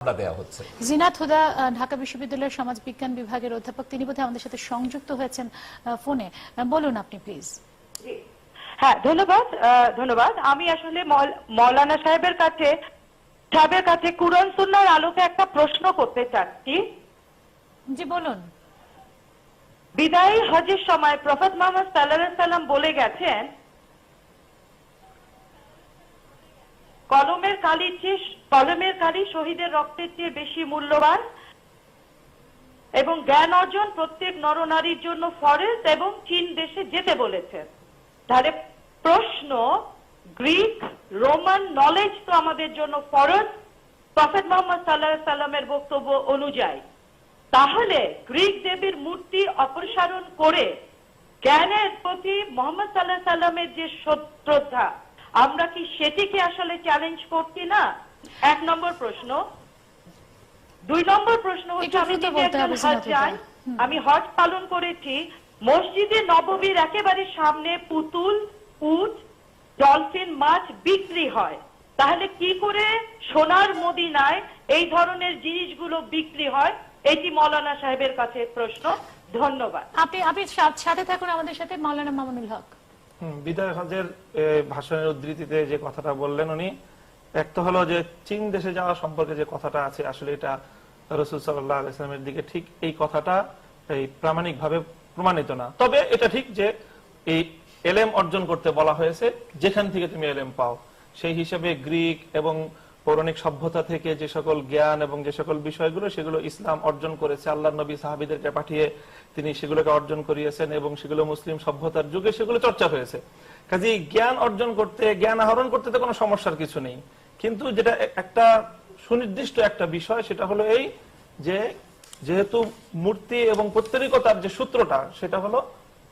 দেওয়া হচ্ছে। জিনাত হুদা ঢাকা বিশ্ববিদ্যালয়ের সমাজ বিজ্ঞান বিভাগের অধ্যাপক, তিনি বোধহয় আমাদের সাথে সংযুক্ত হয়েছেন ফোনে। বলুন আপনি প্লিজ। হ্যাঁ, ধন্যবাদ। আমি আসলে মৌলানা সাহেবের কাছে কুরআন সুন্নাহর আলোকে একটা প্রশ্ন করতে চাচ্ছি। জি বলুন। বিদায়ী হজের সময় প্রফেট মুহাম্মদ সাল্লাল্লাহু আলাইহি সাল্লাম বলে গেছেন, কলমের কালি শহীদের রক্তের চেয়ে বেশি মূল্যবান এবং জ্ঞান অর্জন প্রত্যেক নরনারীর জন্য ফরজ এবং চীন দেশে যেতে বলেছেন। তাহলে প্রশ্ন, গ্রিক রোমান নলেজ তো আমাদের জন্য ফরজ প্রফেট মুহাম্মদ সাল্লাল্লাহু আলাইহি সাল্লামের বক্তব্য অনুযায়ী, তাহলে গ্রিক দেবীর মূর্তি অপসারণ করে জ্ঞানের প্রতি মুহাম্মদ সাল্লাল্লাহু আলাইহি সাল্লামের যে শ্রদ্ধা, আমরা কি সেটিকে আসলে চ্যালেঞ্জ করছি না? 1 নম্বর প্রশ্ন। 2 নম্বর প্রশ্ন হচ্ছে, আমি হজ পালন করেছি, মসজিদে নববীর একেবারে সামনে পুতুল, উট, ডলফিন মাছ বিক্রি হয়, তাহলে কি করে সোনার মদিনায় এই ধরনের জিনিসগুলো বিক্রি হয়? এটি মৌলানা সাহেবের কাছে প্রশ্ন। ধন্যবাদ। আপনি সাথে থাকুন আমাদের সাথে। মৌলানা মামুনুল হক। বিদায় হজের ভাষণের উদ্ধৃতিতে যে কথাটা বললেন উনি, একটা হলো যে চীন দেশে যাওয়া সম্পর্কে যে কথাটা আছে, আসলে এটা রাসূল সাল্লাল্লাহু আলাইহি ওয়াসাল্লামের দিকে ঠিক এই কথাটা এই প্রামাণিকভাবে প্রমাণিত না। তবে এটা ঠিক যে এই এলেম অর্জন করতে বলা হয়েছে, যেখান থেকে তুমি এলেম পাও। সেই হিসেবে গ্রিক এবং পৌরাণিক সভ্যতা থেকে যে সকল জ্ঞান এবং যে সকল বিষয়গুলো, সেগুলো ইসলাম অর্জন করেছে। আল্লাহর নবী সাহাবীদেরকে পাঠিয়ে তিনি সেগুলোকে অর্জন করিয়েছেন এবং সেগুলো মুসলিম সভ্যতার যুগে সেগুলো চর্চা হয়েছে। কাজেই জ্ঞান অর্জন করতে, জ্ঞান আহরণ করতে তো কোনো সমস্যার কিছু নেই। কিন্তু যেটা একটা সুনির্দিষ্ট একটা বিষয়, সেটা হলো এই যে যেহেতু মূর্তি এবং পৌত্তলিকতার যে সূত্রটা, সেটা হলো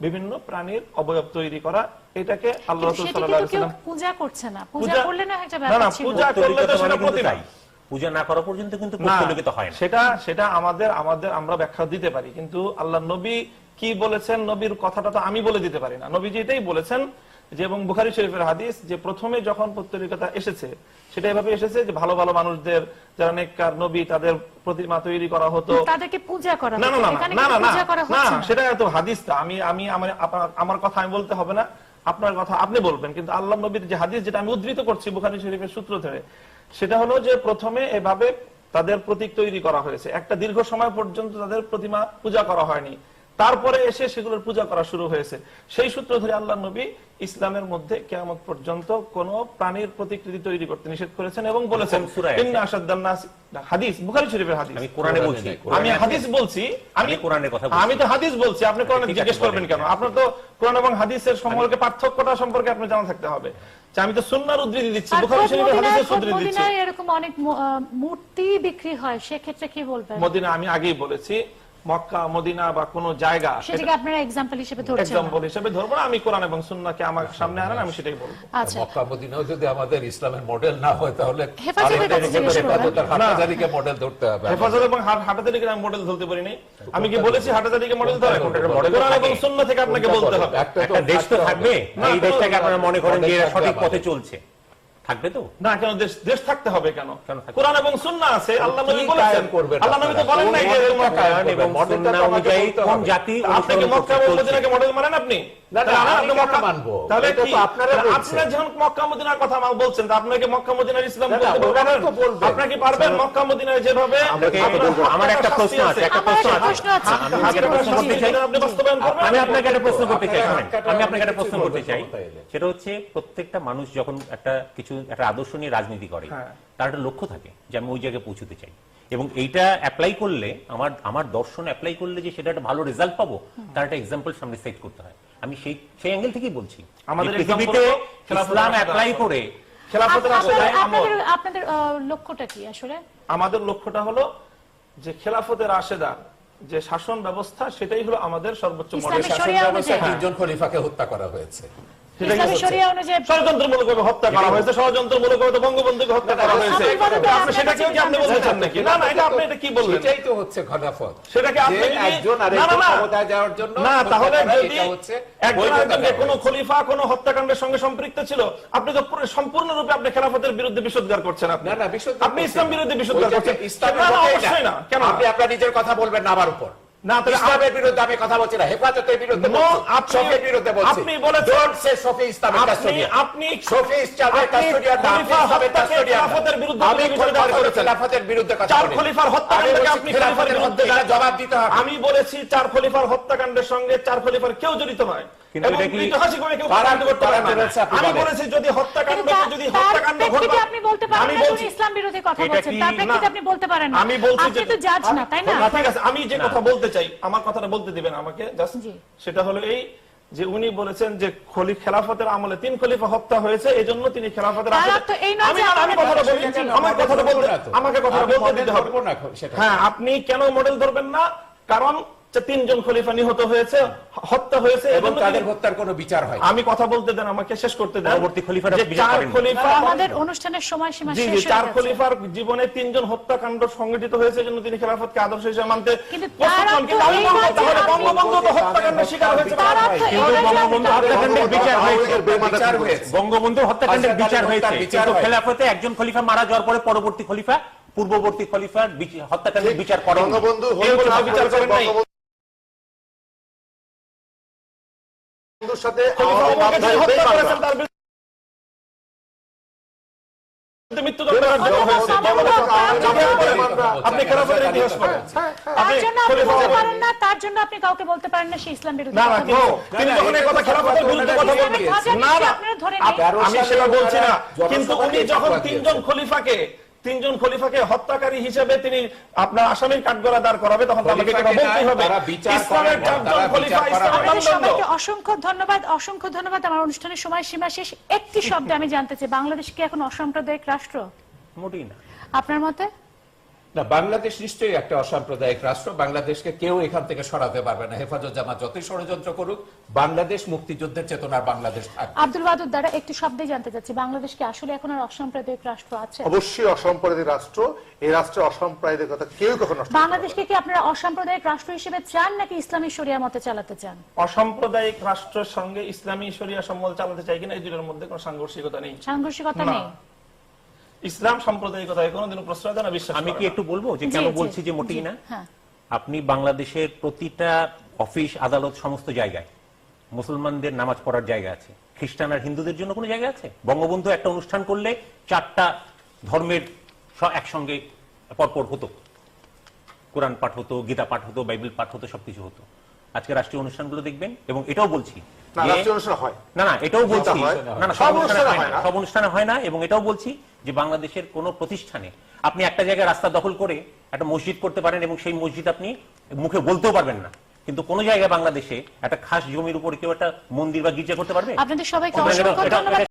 বিভিন্ন প্রাণীর অবয়ব তৈরি করা। এটাকে আল্লাহ রাসূল সাল্লাল্লাহু আলাইহি ওয়াসাল্লাম পূজা করছে না। পূজা করলে না একটা ব্যাপার ছিল। পূজা করলে তো সেটা প্রতিমা, পূজা না করা পর্যন্ত কিন্তু পৌত্তলিকতা হয় না। সেটা আমাদের আমরা ব্যাখ্যা দিতে পারি, কিন্তু আল্লাহ নবী কি বলেছেন, নবীর কথাটা তো আমি বলে দিতে পারি না। নবী যেটাই বলেছেন যে, এবং বুখারী শরীফের হাদিস, যে প্রথমে যখন পৌত্তলিকতা এসেছে সেটা এভাবে এসেছে যে ভালো ভালো মানুষদের, যারা নেককার নবী, তাদের প্রতিমা তৈরি করা হতো, তাদেরকে পূজা করা হতো। না, সেটা তো হাদিসটা আমার কথা আমি বলতে হবে না, আপনার কথা আপনি বলবেন। কিন্তু আল্লাহ নবীর যে হাদিস, যেটা আমি উদ্ধৃত করছি বুখারী শরীফের সূত্র ধরে, সেটা হলো যে প্রথমে এভাবে তাদের প্রতীক তৈরি করা হয়েছে, একটা দীর্ঘ সময় পর্যন্ত তাদের প্রতিমা পূজা করা হয়নি, তারপরে এসে সেগুলোর পূজা করা শুরু হয়েছে। সেই সূত্র ধরে আল্লাহ নবী ইসলামের মধ্যে কিয়ামত পর্যন্ত কোন প্রাণীর প্রতিকৃতি তৈরি করতে নিষেধ করেছেন এবং বলেছেন, ইন্না আশাদ্দান নাস, হাদিস বুখারী শরীফের হাদিস। আমি কোরআনে বলছি, আমি হাদিস বলছি, আমি কোরআনের কথা বলছি। আমি তো হাদিস বলছি, আপনি কোরআনে জিজ্ঞেস করবেন কেন? আপনার তো কোরআন এবং হাদিসের সম্পর্কে পার্থক্যটা সম্পর্কে আপনি জানা থাকতে হবে। আমি তো সুন্নাহর উদ্ধৃতি দিচ্ছি, বুখারী শরীফের হাদিসের উদ্ধৃতি দিচ্ছি। মদিনায় এরকম অনেক মূর্তি বিক্রি হয়, সে ক্ষেত্রে কি বলবেন? মদিনা আমি আগেই বলেছি, মক্কা, মদিনা বা কোন জায়গা, সেটাকে আপনারা एग्जांपल হিসেবে ধরছেন। एग्जांपल হিসেবে ধরব না, আমি কোরআন এবং সুন্নাহকে আমার সামনে আনেন, আমি সেটাই বলবো। আচ্ছা, মক্কা মদিনাও যদি আমাদের ইসলামের মডেল না হয়, তাহলে হাটাজারিকে মডেল ধরতে হবে। হেফাজত এবং হাটাজারিকে আমি মডেল ধরতে পারি নাই। আমি কি বলেছি হাটাজারিকে মডেল ধরে? কোরআন এবং সুন্নাহ থেকে আপনাকে বলতে হবে। একটা দেশ তো থাকবে, এই দেশটাকে আপনারা মনে করেন যে সঠিক পথে চলছে, থাকবে তো না? কেন দেশ থাকতে হবে? কেন? কোরআন এবং সুন্নাহ আছে, আল্লাহ নবী বলেছেন। আল্লাহ নবী তো বলেন নাই যে মক্কা এবং মডেলটা অনুযায়ী কোন জাতি, আপনি কি মক্কা এবং মদিনাকে মডেল মানেন? আপনি আপনি মক্কা মানবো, তাহলে কি আপনারা যখন মক্কা মদিনার কথা বলছেন, তা আপনাকে মক্কা মদিনার ইসলাম বলতে পারবেন? আপনারা কি পারবেন মক্কা মদিনায় যেভাবে? আমার একটা প্রশ্ন আছে, আপনি বাস্তবায়ন করবেন? আমি আপনাকে একটা প্রশ্ন করতে চাই, আমি আপনাকে একটা প্রশ্ন করতে চাই। সেটা হচ্ছে, প্রত্যেকটা মানুষ যখন একটা আদর্শ নিয়ে রাজনীতি করে, তার একটা লক্ষ্য থাকে যে আমি ওই জায়গায় পৌঁছতে চাই, এবং এইটা অ্যাপ্লাই করলে, আমার দর্শন অ্যাপ্লাই করলে যে সেটা একটা ভালো রেজাল্ট পাবো, তার একটা এক্সাম্পল সামনে সেট করতে হয়। আমি সেই অ্যাঙ্গেল থেকেই বলছি, আমাদের পৃথিবীতে ইসলাম অ্যাপ্লাই করে খেলাফতের রাশেদার আমল। আপনাদের লক্ষ্যটা কি আসলে? আমাদের লক্ষ্যটা হলো যে খেলাফতের রাশেদার যে শাসন ব্যবস্থা, সেটাই হলো আমাদের সর্বোচ্চ মডেল। শাসন ব্যবস্থা 3 জন খলিফাকে হত্যা করা হয়েছে, সেটা কি ইসলামী হচ্ছে? শরিয়া অনুযায়ী ষড়যন্ত্রমূলকভাবে হত্যা করা হয়েছে, ষড়যন্ত্রমূলকভাবে বঙ্গবন্ধুকে হত্যা করা হয়েছে। আপনি সেটাকেও কি আপনি বলতে চান নাকি? না না, এটা আপনি এটা কি বললেন? সেটাই তো হচ্ছে খেলাফত। সেটাকে আপনি যে যদি একজন আরেকজন ক্ষমতায় যাওয়ার জন্য না, তাহলে হত্যা করা, যদি এটা হচ্ছে একজন বৈধতা আরেকজনকে দেওয়া কোনো হয়েছে। খলিফা কোনো হত্যাকাণ্ডের সঙ্গে সম্পৃক্ত ছিল, আপনি তো সম্পূর্ণরূপে আপনি খেলাফতের বিরুদ্ধে বিষোদ্গার করছেন। আপনি না না, বিশুদ্ধ আপনি করছি ইসলাম না। বিরোধী বিষোদ্গার ওইটা করছেন। ইসলামের না, না, পক্ষেই অবশ্যই না। কেন না? আপনি আপনার নিজের কথা বলবেন না আমার উপর। না, তাহলে ইসলামের বিরুদ্ধে আমি কথা বলছি না, হেফাজতের বিরুদ্ধে No, বলছি, আপনি- শফির বিরুদ্ধে বলছি। আপনি বলেছেন- Don't say শফি ইসলামের কাস্টোডিয়ান। আপনি শফি ইসলামের আপনি কাস্টোডিয়ান না, আপনি খলিফা ইসলামের হত্যাকে কাস্টোডিয়ান না। খেলাফতের বিরুদ্ধে আমি কোনো বিচার দাঁড় করেছেন। খেলাফতের বিরুদ্ধে কথা চার বলিনি। খলিফার হত্যাকাণ্ডকে আমি বলছি আপনি খেলাফতের খেলাফতের বিরুদ্ধে হত্যার জবাব দিতে হবে। আমি বলেছি চার খলিফার হত্যাকাণ্ডের সঙ্গে চার খলিফার কেউ জড়িত নয়, কিন্তু এবং এটা কি- ঐতিহাসিকভাবে কেউ কারা- প্রমাণ করতে পারে না। কারা করেছে আপনি আমি বলেন। বলেছি যদি হত্যাকাণ্ড কিন্তু যদি তার হত্যাকাণ্ড প্রেক্ষিতে ঘটবে, আপনি বলতে পারেন আমি না যে বলছি উনি ইসলাম বিরোধী কথা এটা বলছেন, কি- তার প্রেক্ষিতে না। আপনি বলতে পারেন না। আমি বলছি আপনি যে- তো জাজ না, তাই না? ঠিক আছে, আমি যে কথা বলতে চাই, আমার কথাটা বলতে দিবেন আমাকে জাস্ট। জি। সেটা হলো এই যে উনি বলেছেন যে খেলাফতের আমলে 3 খলিফা হত্যা হয়েছে, এজন্য তিনি খেলাফতের তার আসলে অর্থ এই নয় যে আমি কথাটা বলতে আমাকে কথাটা বলতে দিতে হবে। বলবো না সেটা। হ্যাঁ, আপনি কেন মডেল ধরবেন না? কারণ যে 3 জন খলিফা নিহত হয়েছে, হত্যা হয়েছে, এবং এজন্য তাদের তিনি- হত্যার কোনো বিচার হয়। আমি কথা বলতে দেন, আমাকে শেষ করতে দেন। পরবর্তী খলিফারা যে বিচার 4 করেননি। খলিফা আমাদের অনুষ্ঠানের সময়সীমা জি শেষ জি হয়ে 4 গেছে। খলিফার জীবনে 3 জন হত্যাকাণ্ড সংঘটিত হয়েছে, জন্য তিনি খেলাফতকে আদর্শ হিসেবে মানতে কিন্তু প্রস্তুত তার নন। কিন্তু আমি অর্থ এই বলবো, নয় যে তাহলে আপনি- বঙ্গবন্ধু তো হত্যাকাণ্ডের শিকার হয়েছে। তার অর্থ এই কিন্তু নয় যে বঙ্গবন্ধু আপনি- হত্যাকাণ্ডের বিচার হয়েছে। বিচার হয়েছে। বঙ্গবন্ধু হত্যাকাণ্ডের আচ্ছা, বিচার তাহলে হয়েছে, তার বিচার কিন্তু হয়। খেলাফতে একজন খলিফা মারা যাওয়ার পরে পরবর্তী খলিফা পূর্ববর্তী খলিফার হত্যাকাণ্ডের বিচার করেন। বঙ্গবন্ধু কেউ কিন্তু বিচার করেন নাই। বঙ্গবন্ধুর সাথে খলিফা আওয়ামী ওমরকে যিনি বাদশাহ হত্যা বেঈমান করেছেন, তার বিরুদ্ধে মৃত্যুদণ্ড দেওয়া হয়েছে। আপনি খেলাফতের ইতিহাস পড়েন। তার জন্য আপনি খলিফা বলতে ওমর- পারেন না, তার জন্য আপনি কাউকে বলতে পারেন না সে ইসলাম বিরোধী না না, কথা কিন্তু বলছে। তিনি যখন এই কথা খেলাফতের বিরুদ্ধে কথা বলবেন, আমি ধরে না নিচ্ছি, না, আপনারা ধরে নিন। আমি সেটা বলছি না, জনসভাকে কিন্তু উনি যখন ফতোয়া 3 জন খলিফাকে হত্যাকারী হিসেবে তিনি আপনার আসামির কাঠগড়া দাঁড় করাবে, তখন তো আমাকে কথা বলতেই হবে। তারা বিচার ইসলামের করেন, 4 জন তারা খলিফা, বিচার করা ইসলামের আপনাদের মানদণ্ড। সবাইকে অসংখ্য ধন্যবাদ, অসংখ্য ধন্যবাদ। আমার অনুষ্ঠানের সময়সীমা শেষ। একটি শব্দে আমি জানতে চাই, বাংলাদেশ কি এখন অসাম্প্রদায়িক রাষ্ট্র মোটেই না। আপনার মতে? না, বাংলাদেশ নিশ্চয়ই একটা অসাম্প্রদায়িক রাষ্ট্র। বাংলাদেশকে কেউ এখান থেকে সরাতে পারবে না। হেফাজত জামাত যতই ষড়যন্ত্র করুক, বাংলাদেশ মুক্তিযুদ্ধের চেতনার বাংলাদেশ থাকবে। আব্দুল ওয়াদুদ দ্বারা একটু শব্দে জানতে চাচ্ছি, বাংলাদেশ কি আসলে এখন আর অসাম্প্রদায়িক রাষ্ট্র আছে? অবশ্যই অসাম্প্রদায়িক রাষ্ট্র। এই রাষ্ট্রে অসাম্প্রদায়িকতা কেউ কখনো নষ্ট করতে পারবে না। বাংলাদেশকে কি আপনারা অসাম্প্রদায়িক রাষ্ট্র হিসেবে চান নাকি ইসলামী শরিয়া মতে চালাতে চান? অসাম্প্রদায়িক রাষ্ট্রের সঙ্গে ইসলামী শরিয়া সম্বল চালাতে চাই কিনা, এই দুটোর মধ্যে কোনো সাংঘর্ষিকতা নেই। সাংঘর্ষিকতা না। নেই। ইসলাম সাম্প্রদায়িকতায় কোনোদিনও প্রশ্রয় দেয় না, বিশ্বাস আমি করে কি না। একটু বলবো যে জি, কেন জি, বলছি যে মোটেই জি, না? হ্যাঁ। আপনি বাংলাদেশের প্রতিটা অফিস, আদালত, সমস্ত জায়গায় মুসলমানদের নামাজ পড়ার জায়গা আছে, খ্রিস্টান আর হিন্দুদের জন্য কোনো জায়গা আছে? বঙ্গবন্ধু একটা অনুষ্ঠান করলে 4টা ধর্মের একসঙ্গে পরপর হতো, কোরআন পাঠ হতো, গীতা পাঠ হতো, বাইবেল পাঠ হতো, সবকিছু হতো। আজকে রাষ্ট্রীয় অনুষ্ঠানগুলো দেখবেন, এবং এটাও বলছি না, যে- রাষ্ট্রীয় অনুষ্ঠান হয়। না না, এটাও বলছি, হয়। না না, সব সব অনুষ্ঠানে অনুষ্ঠানে হয় হয় না, না। সব অনুষ্ঠানে হয় না, এবং এটাও বলছি যে বাংলাদেশের কোন প্রতিষ্ঠানে আপনি একটা জায়গায় রাস্তা দখল করে একটা মসজিদ করতে পারেন, এবং সেই মসজিদ আপনি মুখে বলতেও পারবেন না, কিন্তু কোন জায়গায় বাংলাদেশে একটা খাস জমির উপরে কেউ একটা মন্দির বা গির্জা করতে পারবে? আপনাদের সবাইকে এটা- অসংখ্য এটা- ধন্যবাদ।